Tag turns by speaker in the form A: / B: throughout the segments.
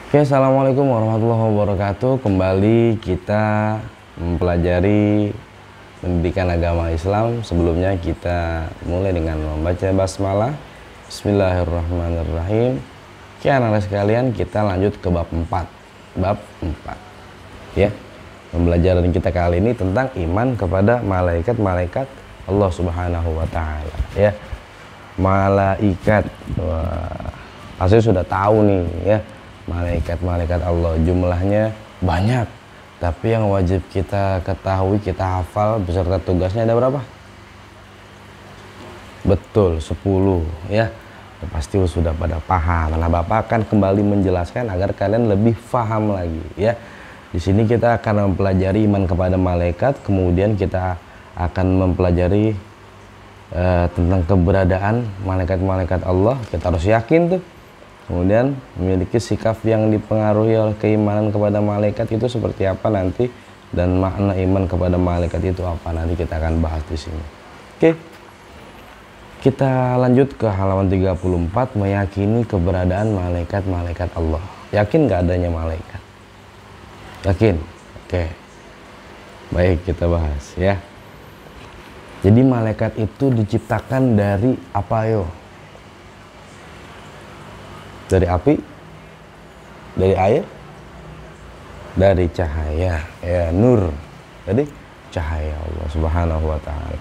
A: Oke, assalamualaikum warahmatullahi wabarakatuh. Kembali kita mempelajari pendidikan agama Islam. Sebelumnya kita mulai dengan membaca basmalah. Bismillahirrahmanirrahim. Oke, anak-anak sekalian, kita lanjut ke bab 4. Bab 4. Ya. Pembelajaran kita kali ini tentang iman kepada malaikat-malaikat Allah Subhanahu wa taala, ya. Malaikat. Wah, pasti sudah tahu nih, ya. Malaikat-malaikat Allah jumlahnya banyak, tapi yang wajib kita ketahui, kita hafal beserta tugasnya ada berapa? Betul, 10, ya. Pasti sudah pada paham. Nah, Bapak akan kembali menjelaskan agar kalian lebih paham lagi, ya. Di sini kita akan mempelajari iman kepada malaikat, kemudian kita akan mempelajari tentang keberadaan malaikat-malaikat Allah. Kita harus yakin tuh. Kemudian memiliki sikap yang dipengaruhi oleh keimanan kepada malaikat itu seperti apa nanti, dan makna iman kepada malaikat itu apa nanti kita akan bahas di sini. Oke. Kita lanjut ke halaman 34, meyakini keberadaan malaikat-malaikat Allah. Yakin gak adanya malaikat? Yakin? Oke. Baik, kita bahas ya. Jadi malaikat itu diciptakan dari apa yo? Dari api, dari air, dari cahaya, ya, nur. Jadi cahaya Allah Subhanahu wa taala.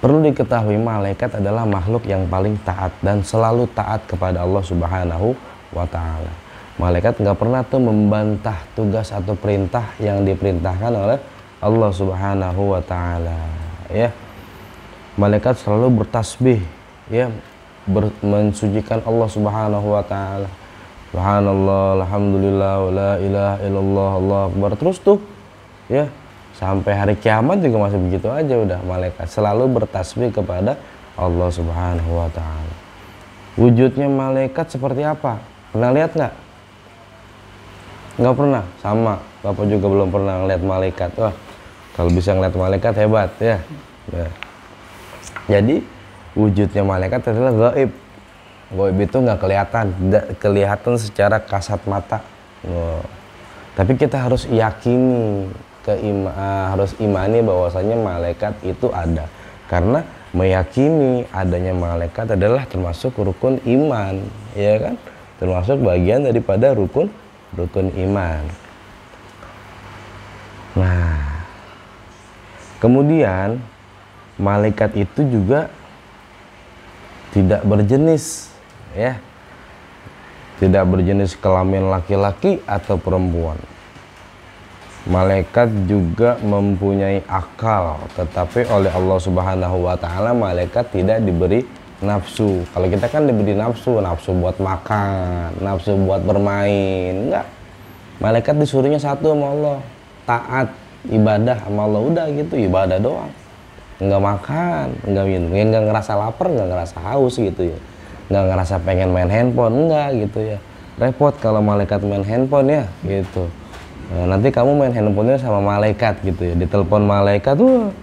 A: Perlu diketahui malaikat adalah makhluk yang paling taat dan selalu taat kepada Allah Subhanahu wa taala. Malaikat nggak pernah tuh membantah tugas atau perintah yang diperintahkan oleh Allah Subhanahu wa taala, ya. Malaikat selalu bertasbih, ya, mensucikan Allah Subhanahu wa taala. Subhanallah, alhamdulillah, la ilaha illallah, Allahu akbar. Terus tuh, ya, sampai hari kiamat juga masih begitu aja udah. Malaikat selalu bertasbih kepada Allah Subhanahu wa taala. Wujudnya malaikat seperti apa? Pernah lihat nggak? Nggak pernah. Sama, Bapak juga belum pernah ngeliat malaikat. Wah, kalau bisa ngeliat malaikat hebat, ya. Ya. Jadi wujudnya malaikat adalah gaib. Gaib itu nggak kelihatan, tidak kelihatan secara kasat mata. Tapi kita harus yakini, harus imani bahwasanya malaikat itu ada. Karena meyakini adanya malaikat adalah termasuk rukun iman, ya kan? Termasuk bagian daripada rukun iman. Nah, kemudian malaikat itu juga tidak berjenis, ya, tidak berjenis kelamin laki-laki atau perempuan. Malaikat juga mempunyai akal, tetapi oleh Allah Subhanahu wa taala malaikat tidak diberi nafsu. Kalau kita kan diberi nafsu buat makan, nafsu buat bermain. Enggak, malaikat disuruhnya satu sama Allah, taat ibadah sama Allah, udah gitu, ibadah doang. Nggak makan, nggak minum, ya nggak ngerasa lapar, nggak ngerasa haus gitu ya, nggak ngerasa pengen main handphone, nggak gitu ya. Repot kalau malaikat main handphone, ya gitu. Nah, nanti kamu main handphonenya sama malaikat gitu ya, ditelepon malaikat tuh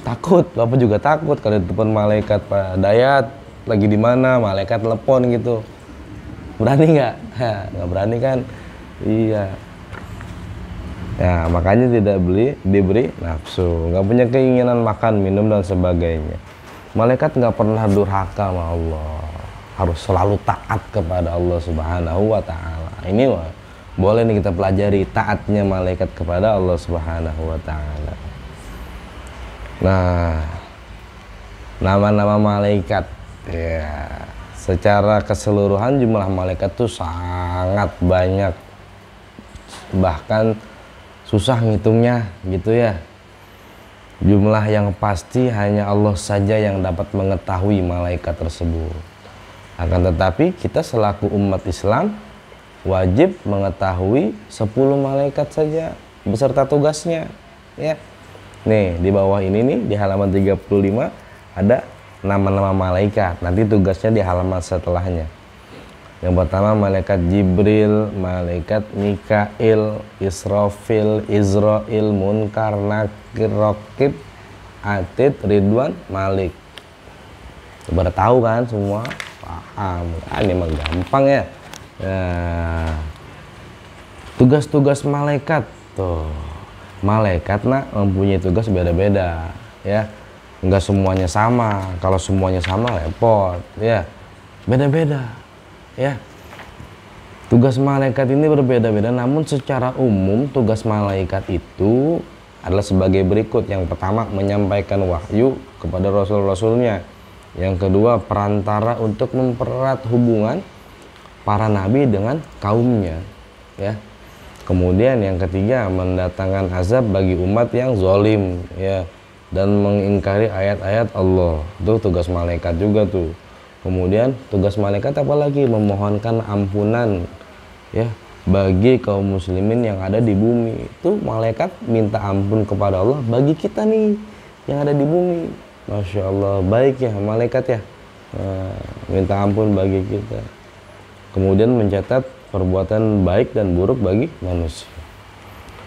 A: takut. Bapak juga takut kalau ditelepon malaikat, Pak Dayat lagi di mana, malaikat telepon gitu. Berani nggak? Nggak berani kan? Iya. Ya, makanya tidak diberi nafsu, nggak punya keinginan makan, minum, dan sebagainya. Malaikat nggak pernah durhaka sama Allah, harus selalu taat kepada Allah Subhanahu wa taala. Ini boleh nih kita pelajari taatnya malaikat kepada Allah Subhanahu wa taala. Nah, nama-nama malaikat, ya, secara keseluruhan jumlah malaikat tuh sangat banyak, bahkan susah ngitungnya gitu ya. Jumlah yang pasti hanya Allah saja yang dapat mengetahui malaikat tersebut. Akan tetapi kita selaku umat Islam wajib mengetahui 10 malaikat saja beserta tugasnya, ya. Nih di bawah ini nih, di halaman 35 ada nama-nama malaikat. Nanti tugasnya di halaman setelahnya. Yang pertama malaikat Jibril, malaikat Mikail, Israfil, Izrail, Munkar, Nakir, Raqib, Atid, Ridwan, Malik. Pada tahu kan semua? Paham. Ini emang gampang ya. Nah, Tugas-tugas malaikat tuh, malaikat nak mempunyai tugas beda-beda ya, nggak semuanya sama. Kalau semuanya sama repot ya, beda-beda ya. Tugas malaikat ini berbeda-beda, namun secara umum tugas malaikat itu adalah sebagai berikut. Yang pertama, menyampaikan wahyu kepada rasul-rasulnya. Yang kedua, perantara untuk mempererat hubungan para nabi dengan kaumnya ya. Kemudian yang ketiga, mendatangkan azab bagi umat yang zalim ya, dan mengingkari ayat-ayat Allah. Itu tugas malaikat juga tuh. Kemudian tugas malaikat apalagi? Memohonkan ampunan ya bagi kaum muslimin yang ada di bumi. Itu malaikat minta ampun kepada Allah bagi kita nih yang ada di bumi. Masya Allah, baik ya malaikat ya, minta ampun bagi kita. Kemudian mencatat perbuatan baik dan buruk bagi manusia.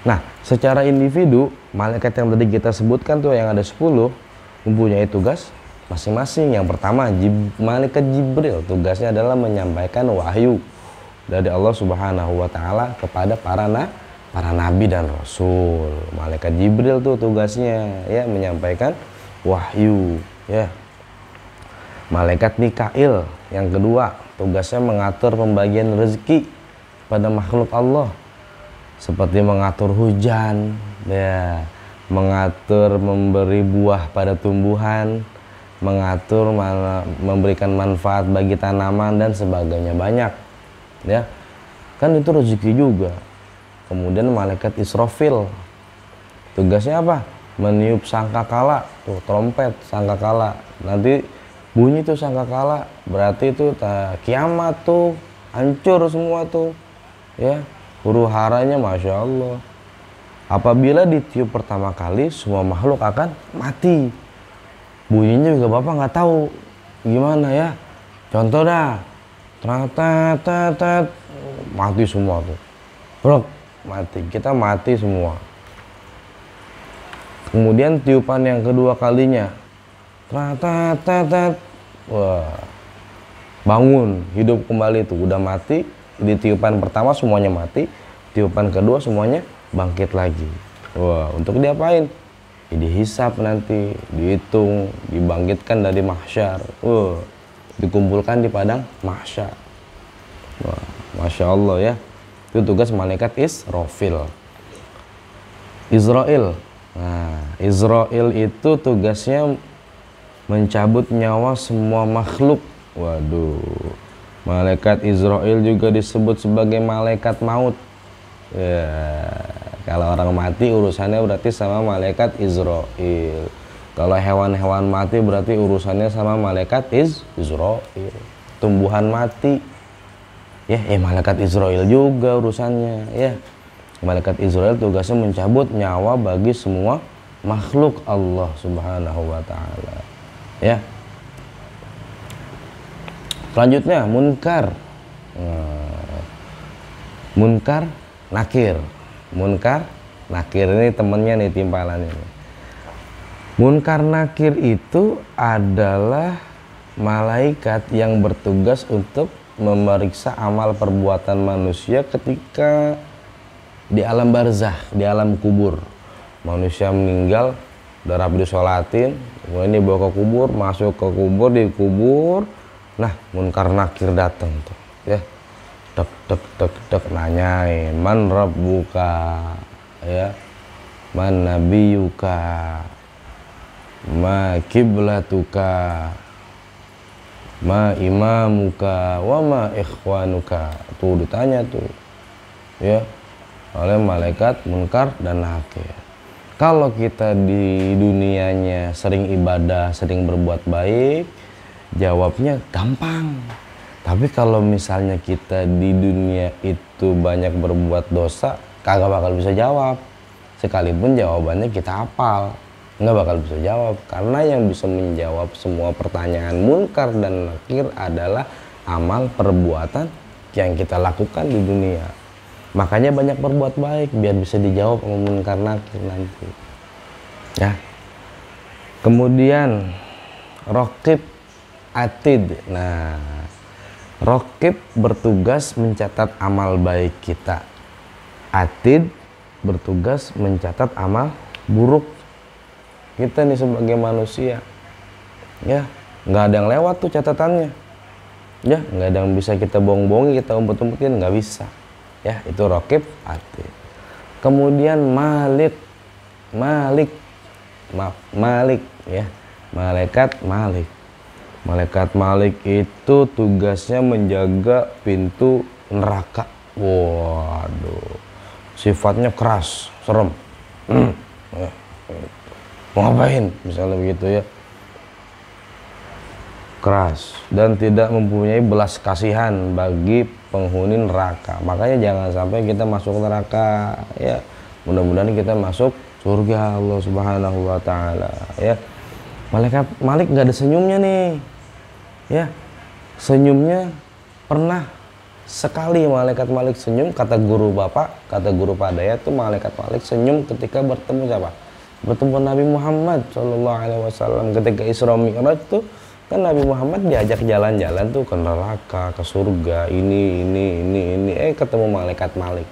A: Nah, secara individu, malaikat yang tadi kita sebutkan tuh yang ada 10 mempunyai tugas masing-masing. Yang pertama, malaikat Jibril, tugasnya adalah menyampaikan wahyu dari Allah Subhanahu wa taala kepada para nabi dan rasul. Malaikat Jibril tuh tugasnya ya menyampaikan wahyu ya. Malaikat Mikail yang kedua, tugasnya mengatur pembagian rezeki pada makhluk Allah, seperti mengatur hujan ya, mengatur memberi buah pada tumbuhan, mengatur memberikan manfaat bagi tanaman dan sebagainya, banyak ya, kan itu rezeki juga. Kemudian malaikat Israfil, tugasnya apa? Meniup sangkakala tuh, trompet sangkakala, nanti bunyi tuh sangkakala, berarti itu kiamat tuh, hancur semua tuh ya, huru haranya Masya Allah. Apabila ditiup pertama kali, semua makhluk akan mati. Bunyinya juga Bapak nggak tahu gimana ya. Contoh dah, tat, mati semua tuh, brok, mati, kita mati semua. Kemudian tiupan yang kedua kalinya, tat, wah, bangun, hidup kembali tuh, udah mati. Di tiupan pertama semuanya mati, tiupan kedua semuanya bangkit lagi. Wah, untuk diapain? Dihisap nanti, dihitung, dibangkitkan dari mahsyar. Wah, dikumpulkan di padang mahsyar. Wah, Masya Allah ya. Itu tugas malaikat Israfil. Israel. Nah, Israel itu tugasnya mencabut nyawa semua makhluk. Waduh. Malaikat Israel juga disebut sebagai malaikat maut. Ya, kalau orang mati urusannya berarti sama malaikat Israel. Kalau hewan-hewan mati berarti urusannya sama malaikat Israel. Tumbuhan mati, ya, malaikat Israel juga urusannya. Ya, malaikat Israel tugasnya mencabut nyawa bagi semua makhluk Allah Subhanahu wa taala. Ya. Selanjutnya munkar. Munkar nakir. Munkar nakir ini temennya nih, timpalan ini. Munkar nakir itu adalah malaikat yang bertugas untuk memeriksa amal perbuatan manusia ketika di alam barzah, di alam kubur. Manusia meninggal, darah disolatin, kemudian dibawa ke kubur, masuk ke kubur, dikubur. Nah, munkar nakir datang tuh, ya, tek nanyain, man rabbuka, ya, man nabiyuka, ma kiblatuka, ma imamuka, wa ma ikhwanuka. Tuh ditanya tuh, ya, oleh malaikat munkar dan nakir. Kalau kita di dunianya sering ibadah, sering berbuat baik, jawabnya gampang. Tapi kalau misalnya kita di dunia itu banyak berbuat dosa, kagak bakal bisa jawab. Sekalipun jawabannya kita hafal, nggak bakal bisa jawab. Karena yang bisa menjawab semua pertanyaan munkar dan nakir adalah amal perbuatan yang kita lakukan di dunia. Makanya banyak berbuat baik biar bisa dijawab sama munkar nakir nanti. Ya. Kemudian raqib atid. Nah, raqib bertugas mencatat amal baik kita. Atid bertugas mencatat amal buruk kita nih sebagai manusia. Ya, nggak ada yang lewat tuh catatannya. Ya, nggak ada yang bisa kita bohong-bohongi, kita umpet-umpetin, nggak bisa. Ya, itu Raqib, Atid. Kemudian Malik, ya, malaikat Malik. Malaikat Malik itu tugasnya menjaga pintu neraka. Waduh, sifatnya keras, serem. Ya, mau ngapain misalnya begitu ya, keras dan tidak mempunyai belas kasihan bagi penghuni neraka. Makanya jangan sampai kita masuk neraka ya. Mudah-mudahan kita masuk surga Allah Subhanahu wa taala ya. Malaikat Malik nggak ada senyumnya nih. Ya. Senyumnya pernah sekali malaikat Malik senyum, kata guru Bapak, kata guru Pak Dayat tuh malaikat Malik senyum ketika bertemu siapa? Bertemu Nabi Muhammad sallallahu alaihi wasallam ketika Isra Mi'raj tuh. Kan Nabi Muhammad diajak jalan-jalan tuh ke neraka, ke surga, ini. Ketemu malaikat Malik.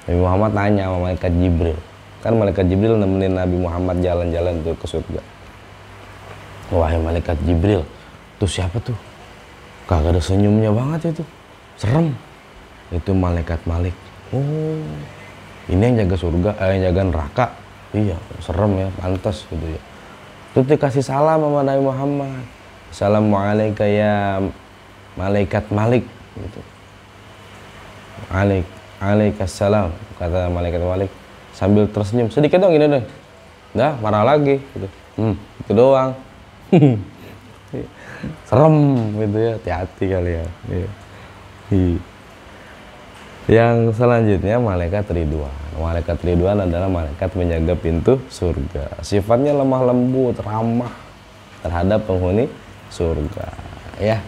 A: Nabi Muhammad nanya sama malaikat Jibril. Kan malaikat Jibril nemenin Nabi Muhammad jalan-jalan tuh ke surga. Wahai malaikat Jibril, tuh siapa tuh? Kagak ada senyumnya banget itu. Serem. Itu malaikat Malik. Oh, ini yang jaga surga, yang jaga neraka. Iya, serem ya, pantas gitu ya. Terus dikasih salam sama Nabi Muhammad. Assalamualaikum ya malaikat Malik gitu. Alaikassalam, kata malaikat Malik sambil tersenyum sedikit dong gini dong. Dah marah lagi gitu. Itu doang. Serem gitu ya, hati-hati kalian. Ya. Yang selanjutnya malaikat Ridwan. Malaikat Ridwan adalah malaikat menjaga pintu surga. Sifatnya lemah lembut, ramah terhadap penghuni surga ya.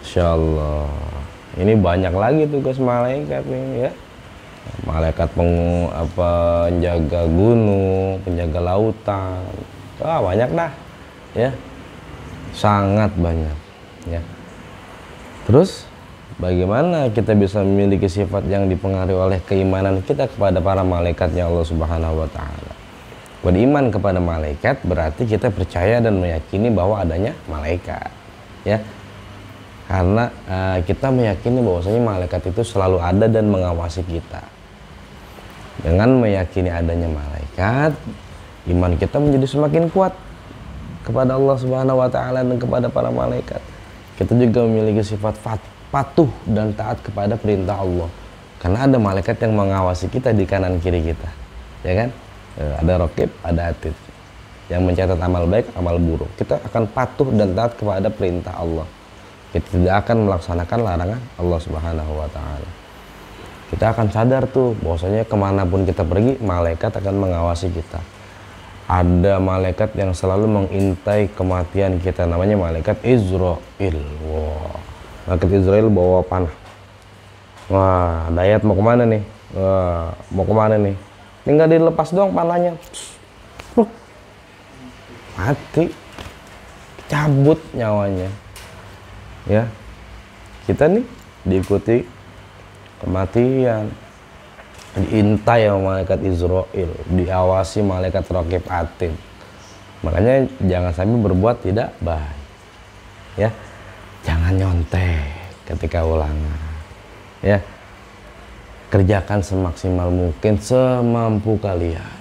A: Insyaallah ini banyak lagi tugas malaikat nih ya. Malaikat penjaga gunung, penjaga lautan. Wah, banyak dah ya. Sangat banyak ya. Terus bagaimana kita bisa memiliki sifat yang dipengaruhi oleh keimanan kita kepada para malaikatnya Allah Subhanahu wa taala? Beriman kepada malaikat berarti kita percaya dan meyakini bahwa adanya malaikat ya. Karena kita meyakini bahwasanya malaikat itu selalu ada dan mengawasi kita. Dengan meyakini adanya malaikat, iman kita menjadi semakin kuat kepada Allah Subhanahu wa taala dan kepada para malaikat. Kita juga memiliki sifat patuh dan taat kepada perintah Allah. Karena ada malaikat yang mengawasi kita di kanan kiri kita. Ya kan? Ada Raqib, ada Atid yang mencatat amal baik, amal buruk. Kita akan patuh dan taat kepada perintah Allah. Kita tidak akan melaksanakan larangan Allah Subhanahu wa taala. Kita akan sadar tuh bahwasanya kemanapun kita pergi, malaikat akan mengawasi kita. Ada malaikat yang selalu mengintai kematian kita, namanya malaikat Israil. Wah, malaikat Israil bawa panah. Wah, Dayat mau kemana nih? Wah, mau kemana nih? Tinggal dilepas doang panahnya, mati, cabut nyawanya. Ya, kita nih diikuti kematian, diintai sama malaikat Israil, diawasi malaikat Raqib Atid. Makanya jangan sampai berbuat tidak baik. Ya, jangan nyontek ketika ulangan. Ya. Kerjakan semaksimal mungkin, semampu kalian.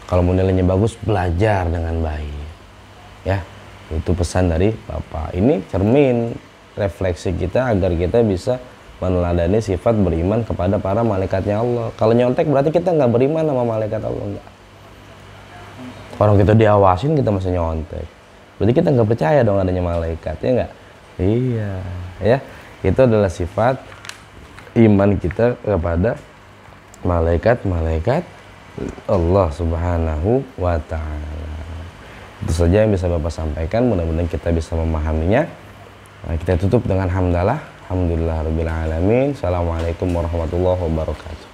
A: Kalau nilainya bagus, belajar dengan baik. Ya, itu pesan dari Bapak. Ini cermin refleksi kita agar kita bisa meneladani sifat beriman kepada para malaikatnya Allah. Kalau nyontek berarti kita nggak beriman sama malaikat Allah, enggak. Orang kita diawasin kita masih nyontek, berarti kita nggak percaya dong adanya malaikat, ya nggak? Iya, ya. Itu adalah sifat iman kita kepada malaikat-malaikat Allah Subhanahu wa taala. Itu saja yang bisa Bapak sampaikan, mudah-mudahan kita bisa memahaminya. Nah, kita tutup dengan hamdalah. Alhamdulillahirabbil alamin. Assalamualaikum warahmatullahi wabarakatuh.